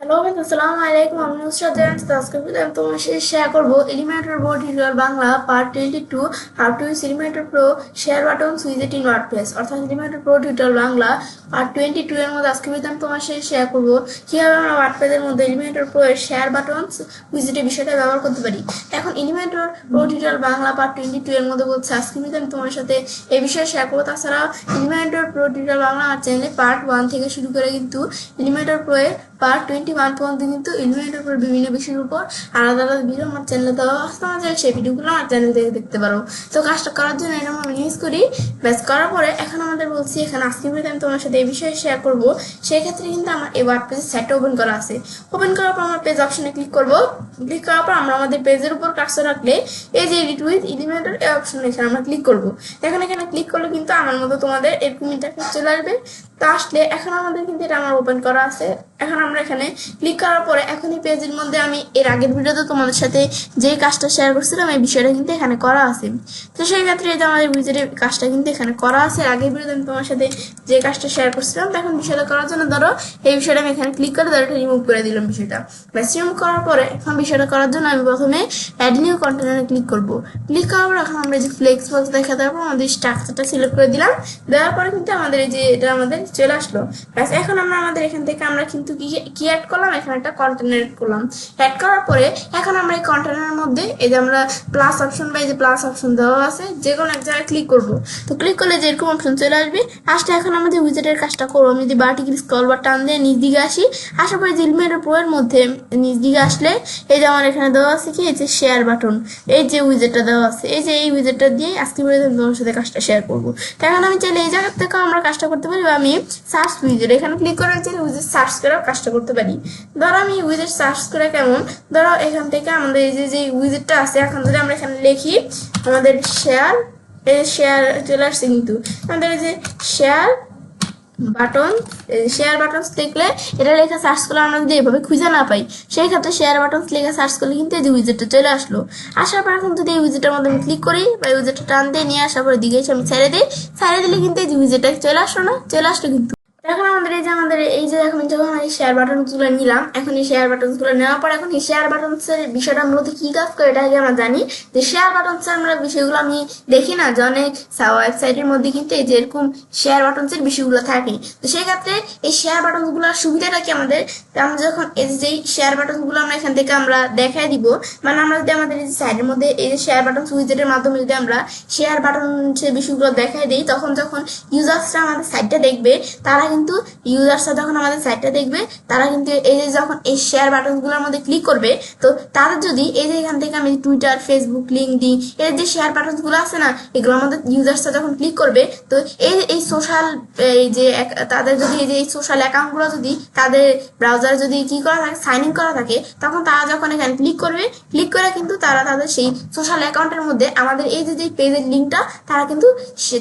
Hello বন্ধু, আসসালামু আলাইকুম। আমি নুসরাত জাহান। আজকে আমি তোমার সাথে শেয়ার করবো Elementor board tutorial Bangla part 22, how to use Elementor pro share buttons উইজেট ইন ওয়ার্ডপ্রেস, অর্থাৎ Elementor pro tutorial Bangla part 22 এর মধ্যে আজকে আমি তোমার সাথে শেয়ার করবো কিভাবে আমরা ওয়ার্ডপ্রেসের মধ্যে এলিমেন্টর প্রো এর শেয়ার বাটনস উইজেটের বিষয়টা ব্যবহার করতে পারি। এখন Elementor pro tutorial Bangla part 22 এর মধ্যে বলছে আজকে আমি তোমার সাথে এই বিষয়ে শেয়ার করবো। তাছাড়াও এলিমেন্টর প্রো টিউটোরিয়াল বাংলা আমার চ্যানেলে পার্ট 1 থেকে শুরু করে কিন্তু এলিমেন্টর প্রো এর পার্ট 21 পর্যন্ত কিন্তু এলিমেন্টের উপর বিভিন্ন বিষয়ের উপর আলাদা আলাদা ভিডিও আমার চ্যানেলে দেওয়া আসতে আমাদের সেই ভিডিওগুলো আমার চ্যানেল থেকে দেখতে পারো। তো কাজটা করার জন্য এটা আমি ইউজ করি। ব্যাস করার পরে এখন আমাদের বলছি এখানে আজকে আমি তোমার সাথে এই বিষয়ে শেয়ার করবো। সেই ক্ষেত্রে কিন্তু আমার এই ওয়ার্ডপ্রেসের সাইটটা ওপেন করা আছে। ওপেন করার পর আমরা পেজ অপশনে ক্লিক করবো। ক্লিক করার পর আমরা আমাদের পেজের উপর কাজটা রাখলে এই যে এডিট উইথ এলিমেন্টর এই অপশনে এখানে আমরা ক্লিক করবো। এখানে ক্লিক করলে কিন্তু আমার মতো তোমাদের এরকম ইন্টারফেস চলে আসবে। তা আসলে এখন আমাদের কিন্তু এটা আমার ওপেন করা আছে। এখন আমরা এখানে ক্লিক করার পরে এখন এই পেজের মধ্যে আমি এর আগের ভিডিওতে তোমাদের সাথে যে কাজটা শেয়ার করছিলাম এই বিষয়টা কিন্তু এখানে করা আছে। তো সেই ক্ষেত্রে এই যে আমাদের উইজেটের কাজটা কিন্তু এখানে করা আছে। আগের ভিডিওতে আমি তোমার সাথে যে কাজটা শেয়ার করছিলাম, তো এখন বিষয়টা করার জন্য ধরো এই বিষয়টা আমি এখানে ক্লিক করে ধরো এটা রিমুভ করে দিলাম বিষয়টা। ব্যাস রিমুভ করার পরে এখন বিষয়টা করার জন্য আমি প্রথমে অ্যাড নিউ কন্টেনারে ক্লিক করব। ক্লিক করার পর এখন আমরা যে ফ্লেক্স বক্স দেখাতে পারবো আমাদের স্ট্রাকচারটা সিলেক্ট করে দিলাম। দেওয়ার পরে কিন্তু আমাদের এই যে এটা আমাদের চলে আসলো। ব্যাস এখন আমরা আমাদের এখান থেকে আমরা কিন্তু কি অ্যাড করলাম, এখানে একটা কন্টেনার অ্যাড করলাম। অ্যাড করার পরে এখন আমরা এই কন্টেনারের মধ্যে এই যে আমরা প্লাস অপশন বা এই যে প্লাস অপশন দেওয়া আছে যে কোনো এক জায়গায় ক্লিক করব। তো ক্লিক করলে যে এরকম অপশন চলে আসবে। আসলে এখন আমাদের উইজেটের কাজটা করবো। আমি যদি ভার্টিক্যাল স্ক্রল বার টান দিয়ে নিচ দিকে আসি, আসার পরে যে এলিমেন্টর প্রো এর মধ্যে নিচ দিকে আসলে এই যে আমার এখানে দেওয়া আছে কি এই যে শেয়ার বাটন, এই যে উইজেটটা দেওয়া আছে, এই যে এই উইজেটটা দিয়ে আজকে তোমার সাথে কাজটা শেয়ার করবো। তো এখন আমি চাইলে এই জায়গা থেকে আমরা কাজটা করতে পারি, বা আমি সার্চ উইজেট এখানে ক্লিক করে চাইলে উইজেট সার্চ করেও কাজটা করতে পারি। ধরো আমি উইজেট সার্চ করে কেমন, ধরো এখান থেকে আমাদের এই যে উইজেটটা আছে, এখন যদি আমরা এখানে লিখি আমাদের শেয়ার, এই শেয়ার চলে আসছে কিন্তু আমাদের এই যে শেয়ার বাটন, শেয়ার বাটনস লিখলে এটা লেখা সার্চ করলে আমরা যদি এভাবে খুঁজে না পাই, সেই ক্ষেত্রে শেয়ার বাটনস লেখা সার্চ করলে কিন্তু এই যে উইজেটটা চলে আসলো। আসার পর এখন যদি এই উইজেটের মধ্যে আমি ক্লিক করি বা এই উইজেটটা টান দিয়ে নিয়ে আসার পরে দিকে এসে আমি ছেড়ে দিই, ছেড়ে দিলে কিন্তু এই যে উইজেটটা চলে আসলো না, চলে আসলো কিন্তু। এখন আমাদের এই যে এখন যখন এই শেয়ার বাটনস গুলো নিলাম, এখন এই শেয়ার বাটনস গুলো নেওয়ার পর এখন এই শেয়ার বাটনস এর বিষয়টা মূলত কি কাজ করে এটা আগে আমরা জানি। যে শেয়ার বাটনস এর আমরা বিষয়গুলো আমি দেখি না যে অনেক ওয়েবসাইটের মধ্যে কিন্তু এই যে এরকম শেয়ার বাটনস এর বিষয়গুলো থাকে। তো সেই ক্ষেত্রে এই শেয়ার বাটনস গুলোর সুবিধাটা কি আমাদের, আমরা যখন এই যে শেয়ার বাটনস গুলো আমরা এখান থেকে আমরা দেখাই দিব, মানে আমরা যদি আমাদের এই সাইডের মধ্যে এই যে শেয়ার বাটনস উইজেটের মাধ্যমে যদি আমরা শেয়ার বাটনস এর বিষয়গুলো দেখাই দিই, তখন যখন ইউজার্সরা আমাদের সাইটটা দেখবে, তারা কিন্তু ইউজার্সরা যখন আমাদের সাইটটা দেখবে, তারা কিন্তু এই যে যখন এই শেয়ার বাটনগুলোর মধ্যে ক্লিক করবে, তো তাদের যদি এই যে এখান থেকে আমি টুইটার, ফেসবুক, লিঙ্কডইন এর যে শেয়ার বাটনগুলো আছে না, এগুলোর মধ্যে ইউজার্সরা যখন ক্লিক করবে, তো এই সোশ্যাল এই যে তাদের যদি এই যে এই সোশ্যাল অ্যাকাউন্টগুলো যদি তাদের ব্রাউজারে যদি কি করা থাকে, সাইন ইন করা থাকে, তখন তারা যখন এখানে ক্লিক করবে, ক্লিক করে কিন্তু তারা তাদের সেই সোশ্যাল অ্যাকাউন্টের মধ্যে আমাদের এই যে পেজের লিঙ্কটা তারা কিন্তু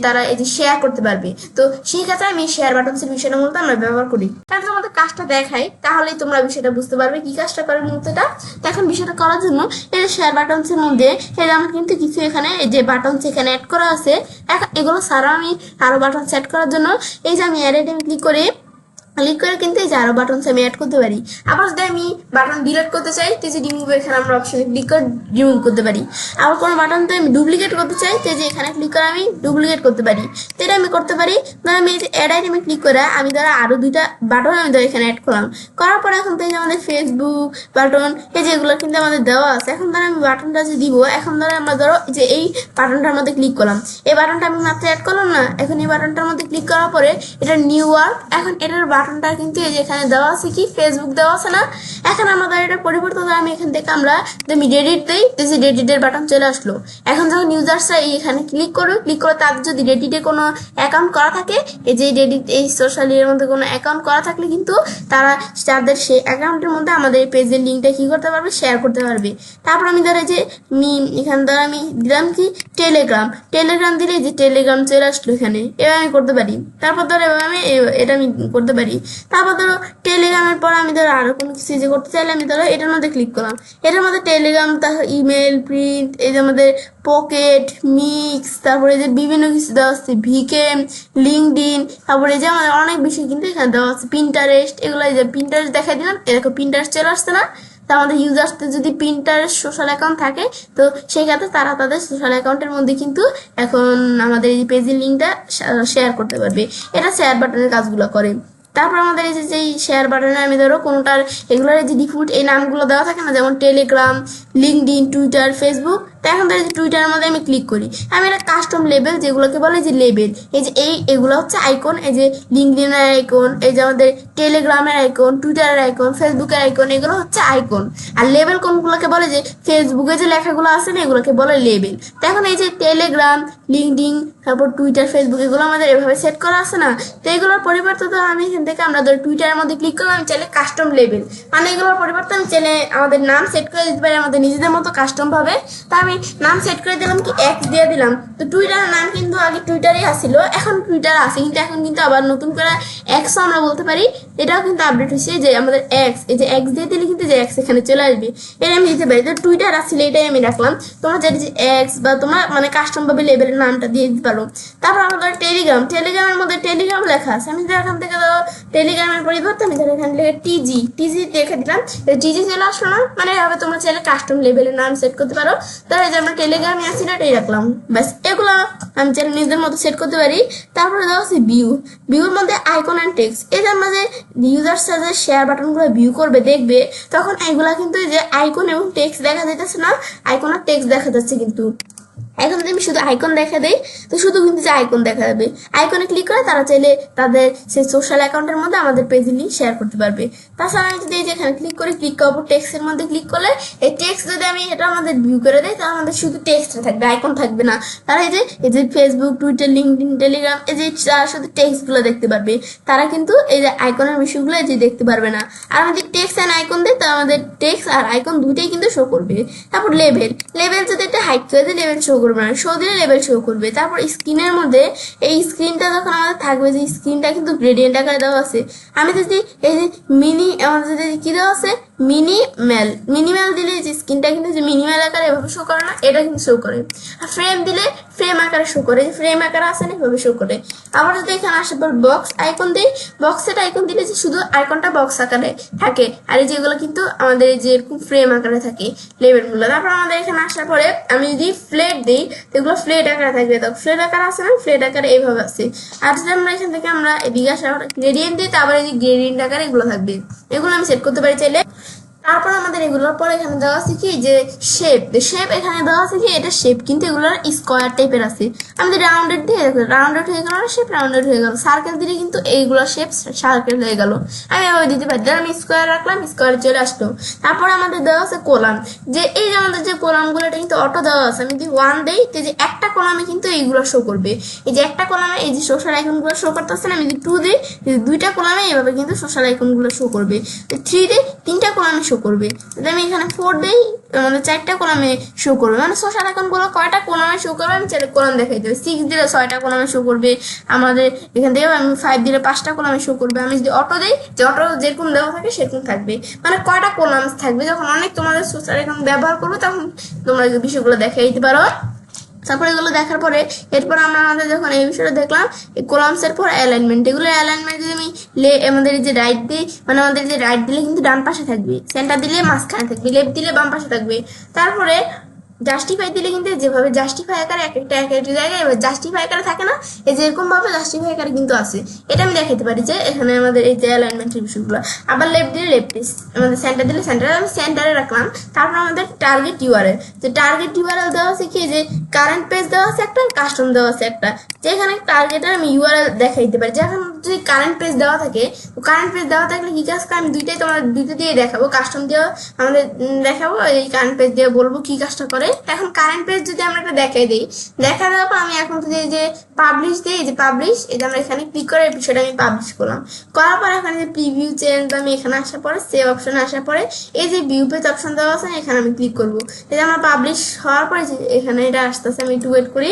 তারা এই যে শেয়ার করতে পারবে। তো সেই ক্ষেত্রে আমি শেয়ার বাটনসের বিষয়টা মূলত আমরা ব্যবহার করি। তাহলে তোমাদের কাজটা দেখাই, তাহলেই তোমরা বিষয়টা বুঝতে পারবে কি কাজটা করে মূলত এটা। তো এখন বিষয়টা করার জন্য এই যে শেয়ার বাটনসের মধ্যে এই আমার কিন্তু কিছু এখানে এই যে বাটনস এখানে অ্যাড করা আছে। এগুলো ছাড়াও আমি আরো বাটন সেট করার জন্য এই যে আমি অ্যাড আইটেম ক্লিক করে কিন্তু এই যে আরো বাটনস আমি অ্যাড করতে পারি। আবার যদি আমি বাটন ডিলিট করতে চাই, তো যে রিমুভ এখানে আমরা অপশনে ক্লিক করে রিমুভ করতে পারি। আবার কোনো বাটন তো আমি ডুপ্লিকেট করতে চাই, তো যে এখানে ক্লিক করে আমি ডুপ্লিকেট করতে পারি। তো এটা আমি করতে পারি। ধর আমি এই যে অ্যাড আইটেমে ক্লিক করে আমি ধরো আরো দুইটা বাটন আমি ধরো এখানে অ্যাড করলাম। করার পরে এখন তো এই যে আমাদের ফেসবুক বাটন এই যেগুলো কিন্তু আমাদের দেওয়া আছে। এখন ধরো আমি বাটনটা যে দিব, এখন ধরো আমরা ধরো যে এই বাটনটার মধ্যে ক্লিক করলাম, এই বাটনটা আমি মাত্র অ্যাড করলাম না, এখন এই বাটনটার মধ্যে ক্লিক করার পরে এটা নিউ ওয়ার্ক, এখন এটার বাটনটা কিন্তু এই যে এখানে দেওয়া আছে কি ফেসবুক দেওয়া আছে না। এখন আমাদের এটা পরিবর্তন আমি এখান থেকে আমরা আমি ডেডিট দিই, যে ডেডিটের বাটন চলে আসলো। এখন যখন ইউজার্সরা এখানে ক্লিক করে তাদের যদি ডেডিটে কোনো অ্যাকাউন্ট করা থাকে, এই যে ডেডিট এই সোশ্যাল এর মধ্যে কোনো অ্যাকাউন্ট করা থাকলে কিন্তু তারা তাদের সেই অ্যাকাউন্টের মধ্যে আমাদের এই পেজের লিঙ্কটা কি করতে পারবে, শেয়ার করতে পারবে। তারপর আমি ধরো যে এখানে ধরো আমি দিলাম কি টেলিগ্রাম দিলে যে টেলিগ্রাম চলে আসলো এখানে, এবার আমি করতে পারি। তারপর ধরো আমি এটা আমি করতে পারি। পারি। তারপর ধরো টেলিগ্রামের পর আমি ধরো আরো কোনো কিছু যে করতে চাইলে আমি ধরো এটার মধ্যে ক্লিক করলাম। এটার মধ্যে টেলিগ্রাম, তারপর ইমেল, প্রিন্ট, এই যে আমাদের পকেট, মিক্স, তারপরে যে বিভিন্ন কিছু দেওয়া আছে, ভিকেম, লিঙ্কডইন, তারপরে যে আমাদের অনেক বেশি কিন্তু এখানে দেওয়া আছে, পিন্টারেস্ট, এগুলো এই যে পিন্টারেস্ট দেখাই দিলাম, এরকম পিন্টারেস্ট চলে আসছে না। তা আমাদের ইউজার্সদের যদি পিন্টারেস্ট সোশ্যাল অ্যাকাউন্ট থাকে তো সেই ক্ষেত্রে তারা তাদের সোশ্যাল অ্যাকাউন্টের মধ্যে কিন্তু এখন আমাদের এই পেজের লিঙ্কটা শেয়ার করতে পারবে। এটা শেয়ার বাটনের কাজগুলো করে। তারপর আমাদের এই যে শেয়ার বাটনে আমি ধরো কোনোটার এগুলোর যে ডিফল্ট এই নামগুলো দেওয়া থাকে না, যেমন টেলিগ্রাম, লিঙ্কডইন, টুইটার, ফেসবুক। তো এখন ধরো যে টুইটারের মধ্যে আমি ক্লিক করি, আমি একটা কাস্টম লেবেল, যেগুলোকে বলে যে লেবেল, এই যে এগুলো হচ্ছে আইকন, এই যে লিঙ্কডইনের আইকন, এই যে আমাদের টেলিগ্রামের আইকন, টুইটারের আইকন, ফেসবুকের আইকন, এগুলো হচ্ছে আইকন। আর লেবেল কোনগুলোকে বলে, যে ফেসবুকে যে লেখাগুলো আছে না এগুলোকে বলে লেবেল। তো এখন এই যে টেলিগ্রাম, লিঙ্কডইন, তারপর টুইটার, ফেসবুক, এগুলো আমাদের এভাবে সেট করা আছে না। তো এগুলোর পরিবর্তে তো আমি এখান থেকে আমরা ধরো টুইটারের মধ্যে ক্লিক করলাম, আমি চাইলে কাস্টম লেবেল, মানে এগুলোর পরিবর্তে আমি চাইলে আমাদের নাম সেট করে দিতে পারি আমাদের নিজেদের মতো কাস্টম ভাবে। তা আমি নাম সেট করে দিলাম কি এক্স দিয়ে দিলাম। তো টুইটারের নাম কিন্তু আগে টুইটারই আসছিল, এখন টুইটার আছে, কিন্তু এখন কিন্তু আবার নতুন করে এক্সও আমরা বলতে পারি। এটাও কিন্তু আপডেট হয়েছে, যে আমাদের এক্স, এই যে এক্স দিয়ে দিলে কিন্তু যে এক্স এখানে চলে আসবে, এটা আমি দিতে পারি। তো টুইটার আসছিল এটাই আমি রাখলাম। তোমরা চাইলে যে এক্স বা তোমরা মানে কাস্টম ভাবে লেবেলের নামটা দিয়ে দিতে পারো। তারপর আমাদের টেলিগ্রামের মধ্যে টেলিগ্রাম লেখা আছে, আমি এখান থেকে টেলিগ্রামের পরিবর্তে আমি ধরো এখানে লিখে টিজি দেখে দিলাম, টিজি চলে আসলো না, মানে এভাবে তোমরা চাইলে কাস্টম লেবেলের নাম সেট করতে পারো। তাহলে এই যে আমরা টেলিগ্রামে আসি না, এটাই রাখলাম, ব্যাস। এগুলো আমি চাইলে নিজেদের মতো সেট করতে পারি। তারপরে দেওয়া আছে ভিউর মধ্যে আইকন অ্যান্ড টেক্সট। এই যে আমরা যে ইউজার্সরা যে শেয়ার বাটনগুলো ভিউ করবে দেখবে, তখন এগুলা কিন্তু যে আইকন এবং টেক্সট দেখা যাইতেছে না, আইকন আর টেক্সট দেখা যাচ্ছে। কিন্তু এখন যদি আমি শুধু আইকন দেখা দেই তো শুধু কিন্তু যে আইকন দেখা যাবে, আইকনে ক্লিক করে তারা চাইলে তাদের সেই সোশ্যাল অ্যাকাউন্টের মধ্যে আমাদের পেজে লিঙ্ক শেয়ার করতে পারবে। তাছাড়া আমি যদি এই যে এখানে ক্লিক করে ক্লিক করবো টেক্সটের মধ্যে ক্লিক করলে, এই টেক্সট যদি আমি এটা আমাদের ভিউ করে দেয় তাহলে আমাদের শুধু টেক্সট থাকবে, আইকন থাকবে না। তারা এই যে ফেসবুক, টুইটার, লিঙ্কডইন, টেলিগ্রাম, এই যে যারা শুধু টেক্সটগুলো দেখতে পারবে, তারা কিন্তু এই যে আইকনের বিষয়গুলো যে দেখতে পারবে না। আর আমাদের টেক্সট অ্যান্ড আইকন দেয়, তা আমাদের টেক্সট আর আইকন দুইটাই কিন্তু শো করবে। তারপর লেবেল যদি এটা হাইড করে দেয় লেবেল শো করবে না, শো দিলে লেবেল শো করবে। তারপর স্ক্রিনের মধ্যে এই স্ক্রিনটা যখন আমাদের থাকবে, যে স্ক্রিনটা কিন্তু গ্রেডিয়েন্ট আকারে দেওয়া আছে, আমি যদি এই যে আমাদের যদি কি দেওয়া আছে মিনিম্যাল দিলে যে স্ক্রিনটা কিন্তু যে মিনিম্যাল আকারে এভাবে শো করে না, এটা কিন্তু শো করে। আর ফ্রেম দিলে ফ্রেম আকারে শো করে, ফ্রেম আকারে আসে না এভাবে শো করে। আবার যদি এখানে আসার পর বক্স আইকন দিই, বক্সের আইকন দিলে যে শুধু আইকনটা বক্স আকারে থাকে, আর এই যেগুলো কিন্তু আমাদের যে এরকম ফ্রেম আকারে থাকে লেবেলগুলো। তারপর আমাদের এখানে আসার পরে আমি যদি ফ্লেট দিই তো এগুলো ফ্লেট আকারে থাকবে, তো ফ্লেট আকারে আসে না, ফ্লেট আকারে এইভাবে আছে। আর যদি আমরা এখান থেকে আমরা এদিকে আসার গ্রেডিয়েন্ট দিই, তারপরে এই যে গ্রেডিয়েন্ট আকারে এগুলো থাকবে, এগুলো আমি সেট করতে পারি চাইলে। তারপর আমাদের এগুলোর পরে এখানে দেওয়া আছে কি যে শেপ এখানে দেওয়া আছে কি এটা শেপ, কিন্তু এগুলোর স্কোয়ার টাইপের আছে। আমি যদি রাউন্ডেড দিয়ে দেখো, রাউন্ডেড হয়ে গেল, শেপ রাউন্ডেড হয়ে গেল। সার্কেল দিলে কিন্তু এইগুলো শেপ সার্কেল হয়ে গেল। আমি এভাবে দিতে পারি, আমি স্কোয়ার রাখলাম, স্কোয়ার চলে আসলো। তারপর আমাদের দেওয়া আছে কলাম, যে এই যে আমাদের যে কলামগুলো এটা কিন্তু অটো দেওয়া আছে। আমি যদি 1 দেই তো যে একটা কলামে কিন্তু এইগুলো শো করবে, এই যে একটা কলামে এই যে সোশ্যাল আইকনগুলো শো করতেছে না। আমি যদি 2 দিই, দুইটা কলামে এইভাবে কিন্তু সোশ্যাল আইকনগুলো শো করবে। 3 দিই, 3টা কলামে শো করবে। যদি আমি এখানে 4 দেই, আমাদের 4টা কলামে শো করবে, মানে সোশ্যাল আইকনগুলো কয়টা কলামে শো করবে আমি 4 কলাম দেখাই দেবে। 6 দিলে 6টা কলামে শো করবে আমাদের এখান থেকে। আমি 5 দিলে 5টা কলামে শো করবে। আমি যদি অটো দিই, যে অটো যেরকম দেওয়া থাকে সেরকম থাকবে, মানে কয়টা কলাম থাকবে। যখন অনেক তোমাদের সোশ্যাল আইকন ব্যবহার করবে তখন তোমরা এই বিষয়গুলো দেখাই দিতে পারো। তারপরে এগুলো দেখার পরে এরপর আমরা আমাদের যখন এই বিষয়টা দেখলাম, এই কলামসের পর অ্যালাইনমেন্ট, এগুলো অ্যালাইনমেন্ট যদি আমি আমাদের যে রাইট দিই, মানে আমাদের যে রাইট দিলে কিন্তু ডান পাশে থাকবে, সেন্টার দিলে মাঝখানে থাকবে, লেফট দিলে বাম পাশে থাকবে। তারপরে জাস্টিফাই দিলে কিন্তু যেভাবে জাস্টিফাই আকারে এক একটা জায়গায় এবার জাস্টিফাই আকারে থাকে না, এই যে এরকম ভাবে জাস্টিফাই আকারে কিন্তু আছে। এটা আমি দেখাতে পারি যে এখানে আমাদের এই যে অ্যালাইনমেন্টের বিষয়গুলো। আবার লেফট দিলে লেফট পিস, আমাদের সেন্টার দিলে সেন্টারে, আমি সেন্টারে রাখলাম। তারপর আমাদের টার্গেট ইউআরএল, যে টার্গেট ইউআরএল দেওয়া আছে কি, যে কারেন্ট পেজ দেওয়া আছে একটা, কাস্টম দেওয়া আছে একটা, যেখানে টার্গেটের আমি ইউআরএল দেখাইতে পারি। যখন যদি কারেন্ট পেজ দেওয়া থাকে, কারেন্ট পেজ দেওয়া থাকলে কি কাজ করে আমি দুইটাই তোমার দুইটা দিয়ে দেখাবো, কাস্টম দিয়ে আমাদের দেখাবো, এই কারেন্ট পেজ দিয়ে বলবো কি কাজটা করে। এখন কারেন্ট পেজ যদি আমরা একটা দেখাই দিই, দেখা দেওয়ার পর আমি এখন যদি এই যে পাবলিশ দিই, এই যে পাবলিশ, এই যে আমরা এখানে ক্লিক করে বিষয়টা আমি পাবলিশ করলাম, করার পর এখানে যে প্রিভিউ চেঞ্জ, আমি এখানে আসার পরে সেভ অপশনে আসার পরে এই যে ভিউ পেজ অপশন দেওয়া আছে এখানে আমি ক্লিক করবো। এই যে আমার পাবলিশ হওয়ার পরে এখানে এটা আসতে আসতে আমি একটু ওয়েট করি,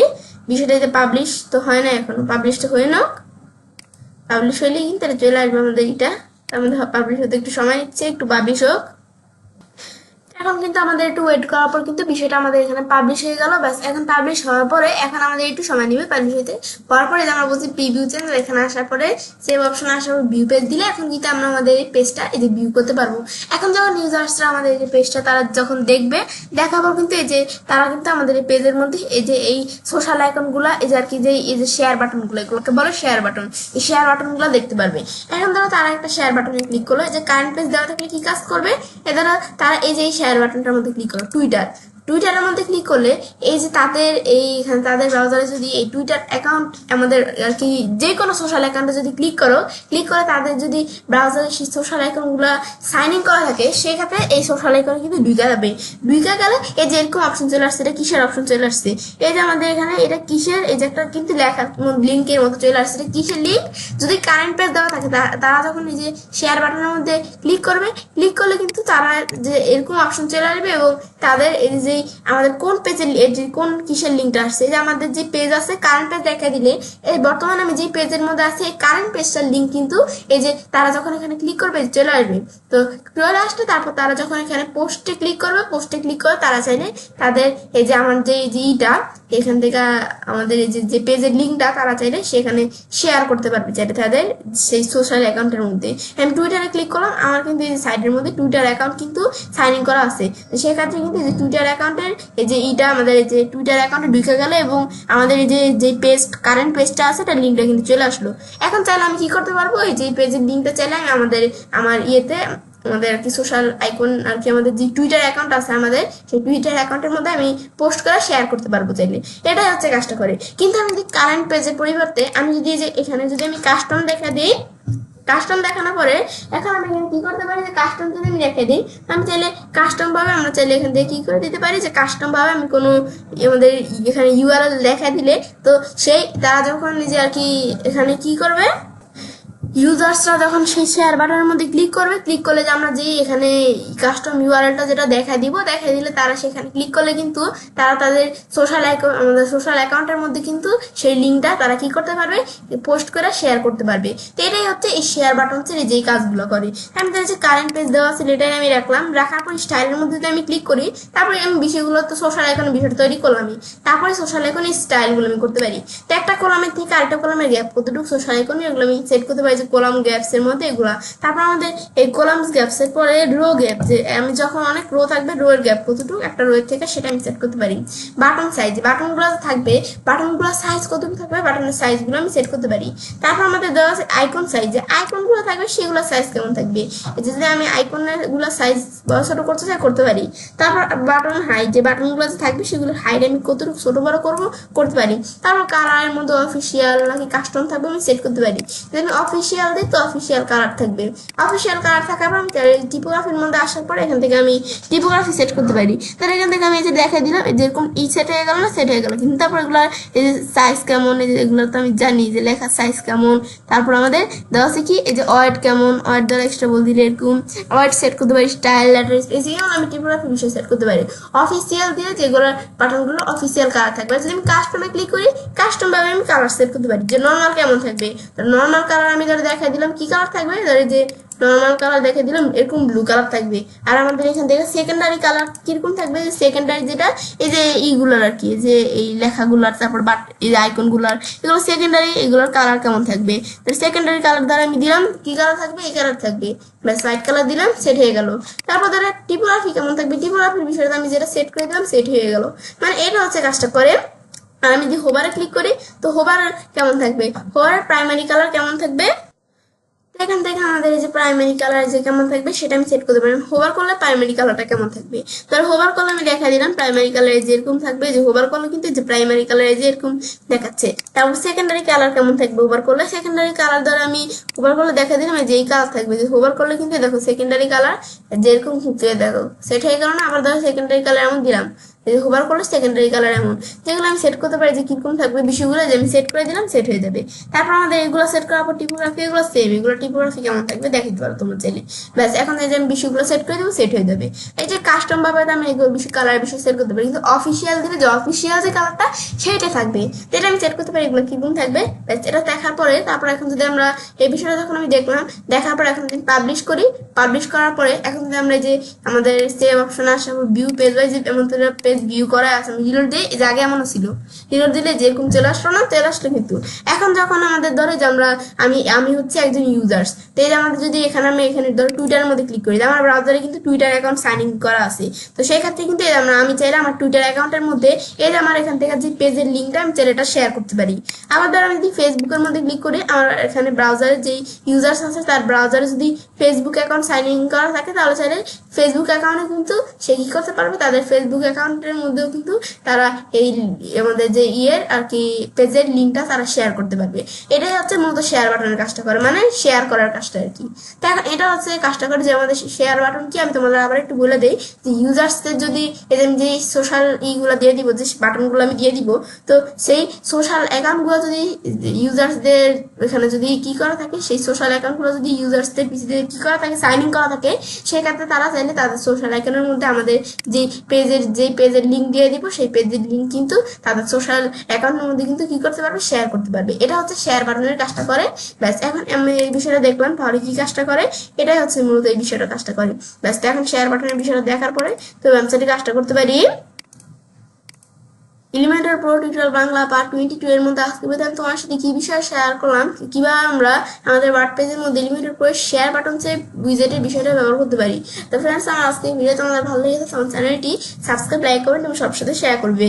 বিষয়টা যে পাবলিশ তো হয় না, এখনো পাবলিশটা হয়ে নাও। পাবলিশ হইলে কিন্তু এটা চলে আসবে আমাদের এটা। তার মধ্যে পাবলিশ হতে একটু সময় নিচ্ছে, একটু পাবলিশ হোক। এখন কিন্তু আমাদের একটু ওয়েট করার পর কিন্তু বিষয়টা আমাদের এখানে পাবলিশ হয়ে গেল। ব্যাস এখন পাবলিশ হওয়ার পরে এখন আমাদের একটু সময় নেবে পাবলিশ হতে। হওয়ার পরে আমরা বলছি প্রিভিউ চেঞ্জ, এখানে আসার পরে সেভ অপশন আসার পর ভিউ পেজ দিলে এখন কিন্তু আমরা আমাদের এই পেজটা এই যে ভিউ করতে পারবো। এখন যখন ইউজার্সরা আমাদের এই যে পেজটা তারা যখন দেখবে, দেখার পর কিন্তু এই যে তারা কিন্তু আমাদের এই পেজের মধ্যে এই যে এই সোশ্যাল আইকনগুলো এই যে আর কি যে এই যে শেয়ার বাটনগুলো, এগুলোকে বলে শেয়ার বাটন, এই শেয়ার বাটনগুলো দেখতে পারবে। এখন ধরো তারা একটা শেয়ার বাটনে ক্লিক করলো, এই যে কারেন্ট পেজ দেওয়া থাকলে কি কাজ করবে, এদের তারা এই যে শেয়ার বাটনটার মধ্যে ক্লিক করো, টুইটারের মধ্যে ক্লিক করলে এই যে তাদের এইখানে তাদের ব্রাউজারে যদি এই টুইটার অ্যাকাউন্ট আমাদের আর কি যে কোনো সোশ্যাল অ্যাকাউন্টে যদি ক্লিক করে তাদের যদি ব্রাউজারে সেই সোশ্যাল অ্যাকাউন্টগুলো সাইন ইন করা থাকে, সেক্ষেত্রে এই সোশ্যাল অ্যাকাউন্ট কিন্তু ঢুকে যাবে। ঢুকে গেলে এই যে এরকম অপশন চলে আসছে, এটা কিসের অপশন চলে আসছে, এই যে আমাদের এখানে এটা কিসের, এই যে একটা কিন্তু লেখা লিঙ্কের মতো চলে আসছে, এটা কিসের লিঙ্ক, যদি কারেন্ট পেজ দেওয়া থাকে তারা যখন এই যে শেয়ার বাটনের মধ্যে ক্লিক করলে কিন্তু তারা যে এরকম অপশন চলে আসবে এবং তাদের এই যে আমাদের কোন পেজের কোন কিসের লিঙ্কটা আসছে, যে আমাদের যে পেজ আছে কারেন্ট পেজ দেখা দিলে এই বর্তমানে আমি যে পেজের মধ্যে আছে এই কারেন্ট পেজটার লিঙ্ক কিন্তু এই যে তারা যখন এখানে ক্লিক করবে চলে আসবে। তো চলে আসলে তারপর তারা যখন এখানে পোস্টে ক্লিক করে তারা চাইলে তাদের এই যে আমার যে ইটা এখান থেকে আমাদের এই যে পেজের লিঙ্কটা তারা চাইলে সেখানে শেয়ার করতে পারবে, চাইলে তাদের সেই সোশ্যাল অ্যাকাউন্টের মধ্যে। আমি টুইটারে ক্লিক করলাম, আমার কিন্তু এই সাইডের মধ্যে টুইটার অ্যাকাউন্ট কিন্তু সাইন ইন করা আছে, সেক্ষেত্রে কিন্তু এই যে টুইটার অ্যাকাউন্টের এই যে ইটা আমাদের এই যে টুইটার অ্যাকাউন্টে ঢুকে গেলে এবং আমাদের এই যে পেজ কারেন্ট পেজটা আছে তার লিঙ্কটা কিন্তু চলে আসলো। এখন চাইলে আমি কি করতে পারবো, এই যে পেজের লিঙ্কটা চাইলে আমি আমার ইয়েতে আমাদের আর কি সোশ্যাল আইকন আর কি আমাদের যে টুইটার অ্যাকাউন্ট আছে আমাদের সেই টুইটার অ্যাকাউন্টের মধ্যে আমি পোস্ট করে শেয়ার করতে পারবো চাইলে, এটাই হচ্ছে কাজটা করে। কিন্তু আমি যদি কারেন্ট পেজের পরিবর্তে আমি যদি যে এখানে যদি আমি কাস্টম দেখা দিই, কাস্টম দেখানোর পরে এখন আমি এখানে কি করতে পারি, যে কাস্টম যদি আমি রেখে দিই, আমি চাইলে কাস্টম ভাবে আমরা চাইলে এখান থেকে কি করে দিতে পারি, যে কাস্টম ভাবে আমি কোনো আমাদের এখানে ইউআরএল দেখা দিলে তো সেই তারা যখন নিজে আর কি এখানে কি করবে, ইউজার্সরা যখন সেই শেয়ার বাটনের মধ্যে ক্লিক করলে যে আমরা যে এখানে কাস্টম ইউআরএলটা যেটা দেখাই দিলে তারা সেখানে ক্লিক করলে কিন্তু তারা তাদের আমাদের সোশ্যাল অ্যাকাউন্টের মধ্যে কিন্তু সেই লিঙ্কটা তারা কি করতে পারবে, পোস্ট করে শেয়ার করতে পারবে। তো এটাই হচ্ছে এই শেয়ার বাটন ছেড়ে যেই কাজগুলো করে। আমি তাদের যে কারেন্ট পেজ দেওয়া আছে এটাই আমি রাখার পর স্টাইলের মধ্যে যদি আমি ক্লিক করি, তারপরে আমি বিষয়গুলো তো সোশ্যাল আইকনের বিষয়টা তৈরি করলামই, তারপরে সোশ্যাল আইকনের স্টাইলগুলো আমি করতে পারি। তো একটা কলামের থেকে আরেকটা কলামের গ্যাপ কতটুকু সোশ্যাল আইকন এগুলো আমি সেট করতে পারি, কলাম গ্যাপস এর মধ্যে এগুলা। তারপর আমাদের এই কলামস গ্যাপস এর পরে রো গ্যাপ, যে আমি যখন অনেক রো থাকবে রো এর গ্যাপ কতটুকু একটা রো এর থেকে সেটা আমি সেট করতে পারি। বাটন সাইজ, বাটনগুলো থাকবে বাটনগুলো সাইজ কতটুকু থাকবে বাটনের সাইজগুলো আমি সেট করতে পারি। তারপর আমাদের দেওয়া আছে আইকন সাইজ, যে আইকনগুলো থাকবে সেগুলো সাইজ কেমন থাকবে, যদি আমি আইকনের গুলো সাইজ বড় ছোট করতে চাই করতে পারি। তারপর বাটন হাইট, যে বাটনগুলো থাকবে সেগুলোর হাইট আমি কতটুকু ছোট বড় করতে পারি। তারপর কালারের মধ্যে অফিসিয়াল নাকি কাস্টম থাকবে আমি সেট করতে পারি, যদি অফিসিয়াল দিই তো অফিসিয়াল কালার থাকবে। অফিসিয়াল কালার থাকার পর আমি টিপোগ্রাফির মধ্যে আসার পরে এখান থেকে আমি টিপোগ্রাফি সেট করতে পারি। তাহলে এখান থেকে আমি এই যে দেখাই দিলাম যেরকম সেট হয়ে গেল না, সেট হয়ে গেল। কিন্তু তারপর এগুলো এই যে সাইজ কেমন, এই যে এগুলো তো আমি জানি যে লেখার সাইজ কেমন। তারপর আমাদের দেওয়া আছে কি এই যে ওয়ার্ড কেমন, ওয়ার্ড দ্বারা এক্সট্রা বল দিলে এরকম ওয়ার্ড সেট করতে পারি, স্টাইল লেটার এই যেগুলো আমি টিপোগ্রাফি বিষয় সেট করতে পারি। অফিসিয়াল দিয়ে যেগুলো বাটনগুলো অফিসিয়াল কালার থাকবে, যদি আমি কাস্টমে ক্লিক করি কাস্টম ভাবে আমি কালার সেট করতে পারি, যে নর্মাল কেমন থাকবে। নর্মাল কালার আমি ধরে দেখাই দিলাম কি কালার থাকবে, ধরে যে নর্মাল কালার দেখে দিলাম এরকম ব্লু কালার থাকবে। আর আমাদের এখান থেকে সেকেন্ডারি কালার কিরকম থাকবে, সেকেন্ডারি যেটা এই যে এইগুলার আর কি, যে এই লেখাগুলার তারপর এই যে আইকনগুলার এগুলো সেকেন্ডারি, এগুলোর কালার কেমন থাকবে। সেকেন্ডারি কালার দ্বারা আমি দিলাম কি কালার থাকবে, এই কালার থাকবে, ব্যাস হোয়াইট কালার দিলাম সেট হয়ে গেল। তারপর ধরে টিপোগ্রাফি কেমন থাকবে, টিপোগ্রাফির বিষয়টা আমি যেটা সেট করে দিলাম সেট হয়ে গেল। মানে এটা হচ্ছে কাজটা করে। আর আমি যদি হোভারে ক্লিক করি তো হোভার কেমন থাকবে, হোভারের প্রাইমারি কালার কেমন থাকবে, এখান থেকে আমাদের এই যে প্রাইমারি কালার যে কেমন থাকবে সেটা আমি সেট করতে পারি। হোভার করলে প্রাইমারি কালারটা কেমন থাকবে, তাহলে হোভার করলে আমি দেখা দিলাম প্রাইমারি কালার যেরকম থাকবে, যে হোভার করলে কিন্তু যে প্রাইমারি কালার যে এরকম দেখাচ্ছে। তারপর সেকেন্ডারি কালার কেমন থাকবে, হোভার করলে সেকেন্ডারি কালার দ্বারা আমি হোভার করলে দেখা দিলাম যে এই কালার থাকবে, যে হোভার করলে কিন্তু দেখো সেকেন্ডারি কালার যেরকম দেখো সেট হয়ে গেল না। আবার ধরো সেকেন্ডারি কালার এমন দিলাম, হোভার করলে সেকেন্ডারি কালার এমন, যেগুলো আমি সেট করতে পারি যে কিরকম থাকবে বিষয়গুলো, যে আমি সেট করে দিলাম, সেট হয়ে যাবে। তারপর আমাদের এগুলো সেট করার পর টিপোগ্রাফি, এগুলো সেম, এগুলো টিপোগ্রাফি কেমন থাকবে দেখাতে পারো তোমরা চাইলে। ব্যাস এখন এই যে আমি বিষয়গুলো সেট করে দেবো, সেট হয়ে যাবে। এই যে কাস্টম ভাবে আমি এগুলো বিষয় কালার বিষয় সেট করতে পারি, কিন্তু অফিসিয়াল দিলে যে অফিসিয়াল যে কালারটা সেইটা থাকবে, এটা আমি সেট করতে পারি এগুলো কিরকম থাকবে। ব্যাস এটা দেখার পরে তারপর এখন যদি আমরা এই বিষয়টা যখন আমি দেখলাম, দেখার পর এখন যদি পাবলিশ করি, পাবলিশ করার পরে এখন যদি আমরা যে আমাদের সেভ অপশন আসে, ভিউ পেজ ওয়াইজ এমন পেজ ভিউ করা আছে, আমি রিলোড দিই, যে আগে এমনও ছিল রিলোড দিলে যেরকম চলে আসলো না, চলে আসলো। কিন্তু এখন যখন আমাদের ধরে যে আমরা আমি হচ্ছে একজন ইউজার্স, তো এই যে আমাদের যদি এখানে আমি এখানে ধরো টুইটারের মধ্যে ক্লিক করি, আমার ব্রাউজারে কিন্তু টুইটার অ্যাকাউন্ট সাইন ইন করা আছে, তো সেই ক্ষেত্রে কিন্তু আমি চাইলে আমার টুইটার অ্যাকাউন্টের মধ্যে এই যে আমার এখান থেকে যে পেজের লিঙ্কটা আমি চাইলে এটা শেয়ার করতে পারি। আবার ধর আমি যদি ফেসবুকের মধ্যে ক্লিক করি, আমার এখানে ব্রাউজারে যেই ইউজার্স আছে তার ব্রাউজারে যদি ফেসবুক অ্যাকাউন্ট সাইন ইন করা থাকে, তাহলে চাইলে ফেসবুক অ্যাকাউন্টে কিন্তু সে কি করতে পারবে, তাদের ফেসবুক অ্যাকাউন্টের মধ্যেও কিন্তু তারা এই আমাদের যে আর কি পেজের লিঙ্কটা তারা শেয়ার করতে পারবে। এটাই হচ্ছে মূলত শেয়ার বাটনের কাজটা করে, মানে শেয়ার করার কাজটা আর কি। তাই এটা হচ্ছে কাজটা করে যে আমাদের শেয়ার বাটন কি, আমি তোমাদের আবার একটু বলে দিই যে ইউজার্সদের যদি যে সোশ্যাল ইগুলো দিয়ে দিব, যে বাটনগুলো আমি দিয়ে দিব, তো সেই সোশ্যাল অ্যাকাউন্টগুলো যদি ইউজার্সদের এখানে যদি কি করা থাকে, সেই সোশ্যাল অ্যাকাউন্টগুলো যদি ইউজার্সদের পিছিয়ে কি করা থাকে, সাইন ইন করা থাকে, সেক্ষেত্রে তারা চাইলে তাদের সোশ্যাল অ্যাকাউন্টের মধ্যে আমাদের যে পেজের লিঙ্ক দিয়ে দিব, সেই পেজের লিঙ্ক কিন্তু তাদের সোশ্যাল অ্যাকাউন্টের মধ্যে কিন্তু কি করতে পারবে, শেয়ার করতে পারবে। এটা হচ্ছে শেয়ার বাটনের কাজটা করে। ব্যাস এখন আমি এই বিষয়টা দেখলাম, তাহলে কি কাজটা করে, এটাই হচ্ছে মূলত এই বিষয়টা কাজটা করে। ব্যাস এখন শেয়ার বাটনের বিষয়টা দেখার পরে তো ওয়েবসাইটে কাজটা করতে পারি। Elementor pro tutorial Bangla part 22 এর মধ্যে আজকে আমি তোমার সাথে কি বিষয়ে শেয়ার করলাম, কিভাবে আমরা আমাদের ওয়ার্ড পেজের মধ্যে এলিমেন্টার প্রো শেয়ার বাটন চেয়ে উইজেটের বিষয়টা ব্যবহার করতে পারি। তো ফ্রেন্ডস, আমার আজকে ভিডিও তোমাদের ভালো লেগেছে, আমার চ্যানেলটি সাবস্ক্রাইব, লাইক করবেন এবং সবার সাথে শেয়ার করবে।